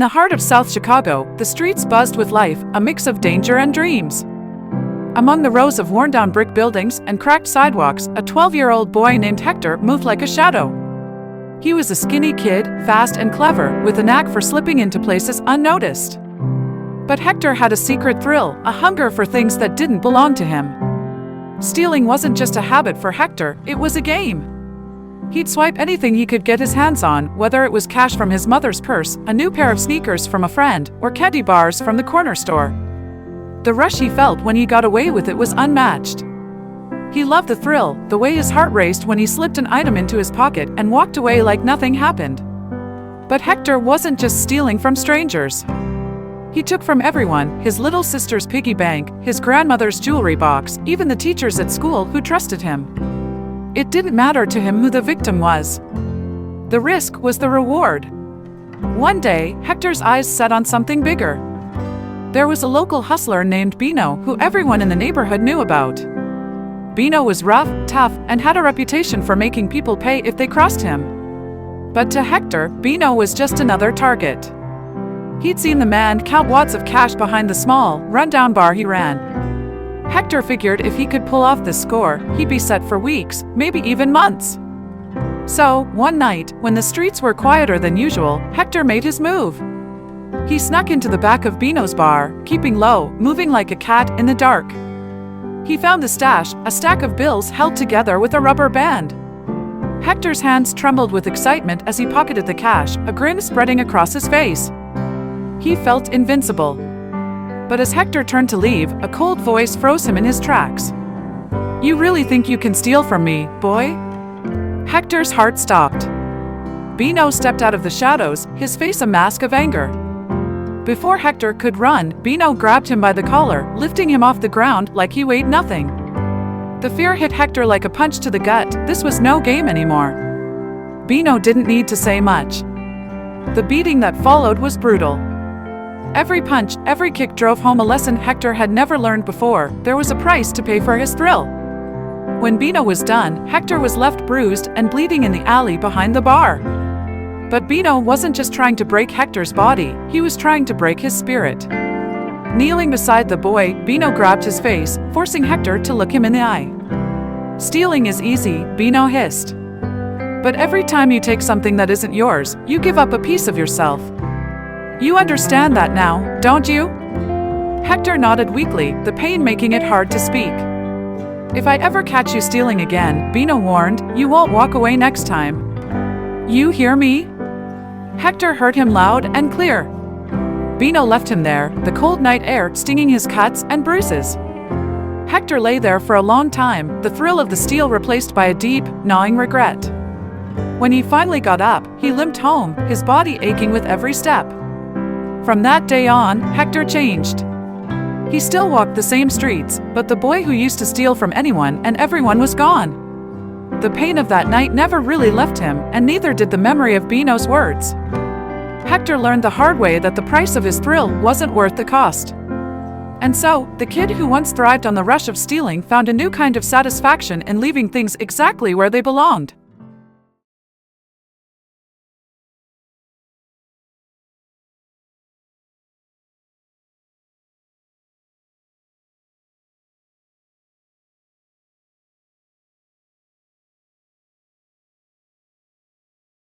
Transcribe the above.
the heart of South Chicago, the streets buzzed with life, a mix of danger and dreams. Among the rows of worn-down brick buildings and cracked sidewalks, a 12-year-old boy named Hector moved like a shadow. He was a skinny kid, fast and clever, with a knack for slipping into places unnoticed. But Hector had a secret thrill, a hunger for things that didn't belong to him. Stealing wasn't just a habit for Hector, it was a game. He'd swipe anything he could get his hands on, whether it was cash from his mother's purse, a new pair of sneakers from a friend, or candy bars from the corner store. The rush he felt when he got away with it was unmatched. He loved the thrill, the way his heart raced when he slipped an item into his pocket and walked away like nothing happened. But Hector wasn't just stealing from strangers. He took from everyone, his little sister's piggy bank, his grandmother's jewelry box, even the teachers at school who trusted him. It didn't matter to him who the victim was. The risk was the reward. One day, Hector's eyes set on something bigger. There was a local hustler named Bino who everyone in the neighborhood knew about. Bino was rough, tough, and had a reputation for making people pay if they crossed him. But to Hector, Bino was just another target. He'd seen the man count wads of cash behind the small, run-down bar he ran. Hector figured if he could pull off this score, he'd be set for weeks, maybe even months. So, one night, when the streets were quieter than usual, Hector made his move. He snuck into the back of Bino's bar, keeping low, moving like a cat in the dark. He found the stash, a stack of bills held together with a rubber band. Hector's hands trembled with excitement as he pocketed the cash, a grin spreading across his face. He felt invincible. But as Hector turned to leave, a cold voice froze him in his tracks. "You really think you can steal from me, boy?" Hector's heart stopped. Bino stepped out of the shadows, his face a mask of anger. Before Hector could run, Bino grabbed him by the collar, lifting him off the ground like he weighed nothing. The fear hit Hector like a punch to the gut. This was no game anymore. Bino didn't need to say much. The beating that followed was brutal. Every punch, every kick drove home a lesson Hector had never learned before. There was a price to pay for his thrill. When Bino was done, Hector was left bruised and bleeding in the alley behind the bar. But Bino wasn't just trying to break Hector's body, he was trying to break his spirit. Kneeling beside the boy, Bino grabbed his face, forcing Hector to look him in the eye. "Stealing is easy," Bino hissed. "But every time you take something that isn't yours, you give up a piece of yourself. You understand that now, don't you?" Hector nodded weakly, the pain making it hard to speak. "If I ever catch you stealing again," Bino warned, "you won't walk away next time. You hear me?" Hector heard him loud and clear. Bino left him there, the cold night air stinging his cuts and bruises. Hector lay there for a long time, the thrill of the steal replaced by a deep, gnawing regret. When he finally got up, he limped home, his body aching with every step. From that day on, Hector changed. He still walked the same streets, but the boy who used to steal from anyone and everyone was gone. The pain of that night never really left him, and neither did the memory of Bino's words. Hector learned the hard way that the price of his thrill wasn't worth the cost. And so, the kid who once thrived on the rush of stealing found a new kind of satisfaction in leaving things exactly where they belonged.